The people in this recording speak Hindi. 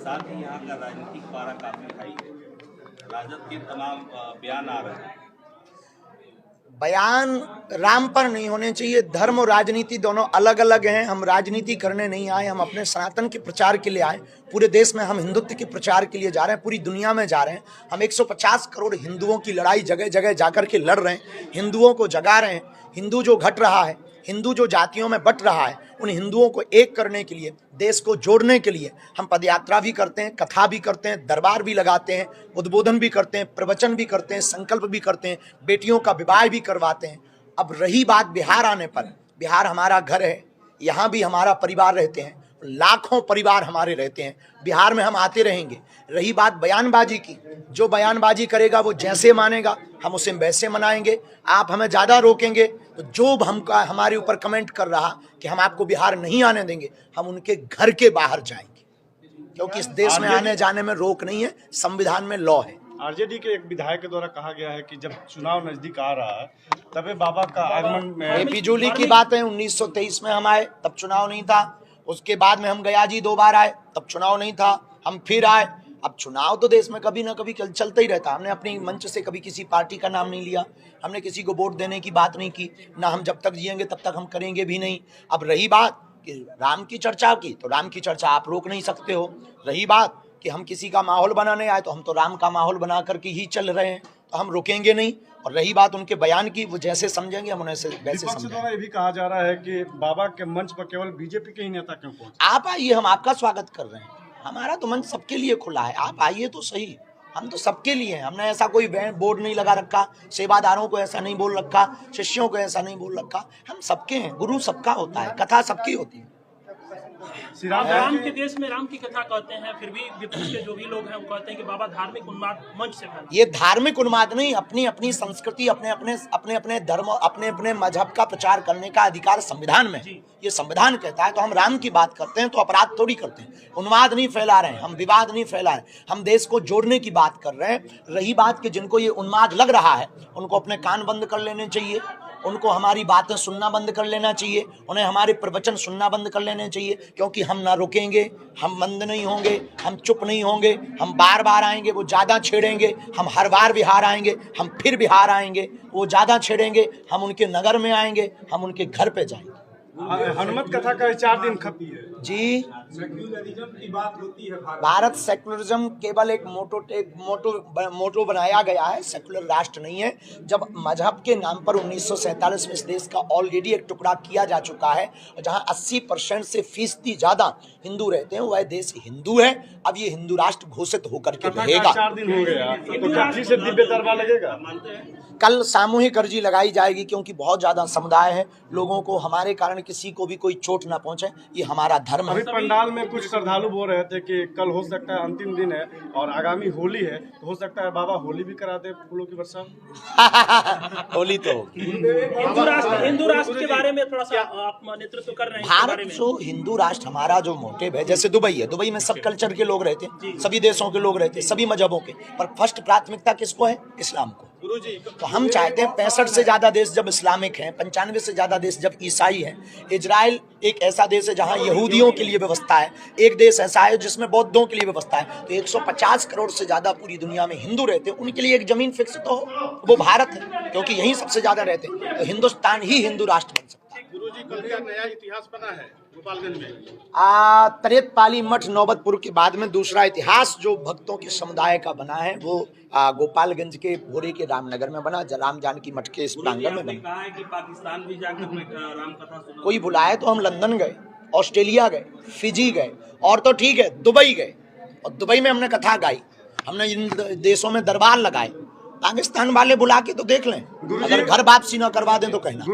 साथ ही यहाँ का राजनीतिक पारा काफी हाई है। राजद के तमाम बयान आ रहे हैं। बयान राम पर नहीं होने चाहिए। धर्म और राजनीति दोनों अलग अलग हैं। हम राजनीति करने नहीं आए, हम अपने सनातन के प्रचार के लिए आए। पूरे देश में हम हिंदुत्व के प्रचार के लिए जा रहे हैं, पूरी दुनिया में जा रहे हैं। हम 150 करोड़ हिंदुओं की लड़ाई जगह जगह जाकर के लड़ रहे हैं, हिंदुओं को जगा रहे हैं। हिंदू जो घट रहा है, हिंदू जो जातियों में बट रहा है, उन हिंदुओं को एक करने के लिए, देश को जोड़ने के लिए हम पदयात्रा भी करते हैं, कथा भी करते हैं, दरबार भी लगाते हैं, उद्बोधन भी करते हैं, प्रवचन भी करते हैं, संकल्प भी करते हैं, बेटियों का विवाह भी करवाते हैं। अब रही बात बिहार आने पर, बिहार हमारा घर है, यहाँ भी हमारा परिवार रहते हैं, लाखों परिवार हमारे रहते हैं, बिहार में हम आते रहेंगे। रही बात बयानबाजी की, जो बयानबाजी करेगा वो जैसे मानेगा, हम उसे वैसे मनाएंगे। आप हमें ज़्यादा रोकेंगे तो जो हमारे ऊपर कमेंट कर रहा कि हम आपको बिहार नहीं आने देंगे, हम उनके घर के बाहर जाएंगे, क्योंकि इस देश में आने जाने में रोक नहीं है, संविधान में लॉ है। आरजेडी के एक विधायक के द्वारा कहा गया है कि जब चुनाव नजदीक आ रहा है तभी बाबा का आगमन में फिजूली की बात है। 1923 में हम आए तब चुनाव नहीं था, उसके बाद में हम गया जी 2 बार आए तब चुनाव नहीं था, हम फिर आए। अब चुनाव तो देश में कभी ना कभी चलता ही रहता। हमने अपनी मंच से कभी किसी पार्टी का नाम नहीं लिया, हमने किसी को वोट देने की बात नहीं की, ना हम जब तक जिएंगे तब तक हम करेंगे भी नहीं। अब रही बात कि राम की चर्चा की, तो राम की चर्चा आप रोक नहीं सकते हो। रही बात कि हम किसी का माहौल बनाने आए, तो हम तो राम का माहौल बना करके ही चल रहे हैं, तो हम रुकेंगे नहीं। और रही बात उनके बयान की, वो जैसे समझेंगे हम उन्हें वैसे समझेंगे। ये भी कहा जा रहा है कि बाबा के मंच पर केवल बीजेपी के ही नेता क्यों पहुंचे? आप आइए, हम आपका स्वागत कर रहे हैं। हमारा तो मंच सबके लिए खुला है, आप आइए तो सही। हम तो सबके लिए हैं, हमने ऐसा कोई बोर्ड नहीं लगा रखा, सेवादारों को ऐसा नहीं बोल रखा, शिष्यों को ऐसा नहीं बोल रखा। हम सबके हैं, गुरु सबका होता है, कथा सबकी होती है। राम के देश में राम की कथा कहते हैं, फिर भी विपक्ष के जो भी लोग हैं वो कहते हैं कि बाबा धार्मिक उन्माद मंच से फैला। ये धार्मिक उन्माद नहीं, अपनी अपनी संस्कृति, अपने अपने धर्म, अपने अपने मजहब का प्रचार करने का अधिकार संविधान में है। ये संविधान कहता है, तो हम राम की बात करते हैं तो अपराध थोड़ी करते हैं। उन्माद नहीं फैला रहे हैं हम, विवाद नहीं फैला रहे हैं हम, देश को जोड़ने की बात कर रहे हैं। रही बात कि जिनको ये उन्माद लग रहा है, उनको अपने कान बंद कर लेने चाहिए, उनको हमारी बातें सुनना बंद कर लेना चाहिए, उन्हें हमारे प्रवचन सुनना बंद कर लेने चाहिए। क्योंकि हम ना रुकेंगे, हम बंद नहीं होंगे, हम चुप नहीं होंगे, हम बार बार आएंगे, वो ज़्यादा छेड़ेंगे। हम हर बार बिहार आएंगे, हम फिर बिहार आएंगे, वो ज़्यादा छेड़ेंगे, हम उनके नगर में आएंगे, हम उनके घर पे जाएंगे। हनुमत कथा का 4 दिन खत्म है जी। सेक्युलरिज्म की बात होती है। भारत सेक्युलरिज्म केवल एक मोटो बनाया गया है, सेक्युलर राष्ट्र नहीं है। जब मजहब के नाम पर 1947 में इस देश का ऑलरेडी एक टुकड़ा किया जा चुका है, जहां 80% से फीसदी ज्यादा हिंदू रहते हैं, वह देश हिंदू है। अब ये हिंदू राष्ट्र घोषित होकर के रहेगा। 4 दिन हो गया तो काफी से दिव्य दरबार लगेगा। कल सामूहिक अर्जी लगाई जाएगी, क्योंकि बहुत ज्यादा समुदाय है, लोगों को हमारे कारण किसी को भी कोई चोट ना पहुंचे, ये हमारा धर्म है। पंडाल में कुछ श्रद्धालु बोल रहे थे कि कल हो सकता है अंतिम दिन है और आगामी होली है, तो हो सकता है बाबा होली भी करा दे फूलों की वर्षा। होली तो हिंदू राष्ट्र के बारे में थोड़ा सा आप नेतृत्व कर रहे हैं। भारत जो हिंदू राष्ट्र हमारा जो मोटिव है, जैसे दुबई है, दुबई में सब कल्चर के लोग रहते हैं, सभी देशों के लोग रहते हैं, सभी मजहबों के, पर फर्स्ट प्राथमिकता किसको है? इस्लाम को। तो हम चाहते हैं 65 से ज्यादा देश जब इस्लामिक हैं, 95 से ज्यादा देश जब ईसाई हैं, इजराइल एक ऐसा देश है जहां यहूदियों के लिए व्यवस्था है, एक देश ऐसा है जिसमें बौद्धों के लिए व्यवस्था है, तो 150 करोड़ से ज्यादा पूरी दुनिया में हिंदू रहते हैं, उनके लिए एक जमीन फिक्स तो हो, वो भारत है, क्योंकि यहीं सबसे ज्यादा रहते हैं। तो हिंदुस्तान ही हिंदू राष्ट्र बन सकता है। गुरुजी, कल का नया इतिहास बना है गोपालगंज में। तरेतपाली मठ नौबतपुर के बाद में दूसरा इतिहास जो भक्तों के समुदाय का बना है, वो गोपालगंज के भोरे के रामनगर में बना, राम जानकी मठ के इस प्रांगण में बना। कहा है कि पाकिस्तान भी जाकर राम कथा सुना। कोई बुलाए तो हम लंदन गए, ऑस्ट्रेलिया गए, फिजी गए, और तो ठीक है दुबई गए, और दुबई में हमने कथा गाई, हमने इन देशों में दरबार लगाए। पाकिस्तान वाले बुला के तो देख लें, अगर घर वापसी ना करवा दें तो कहना।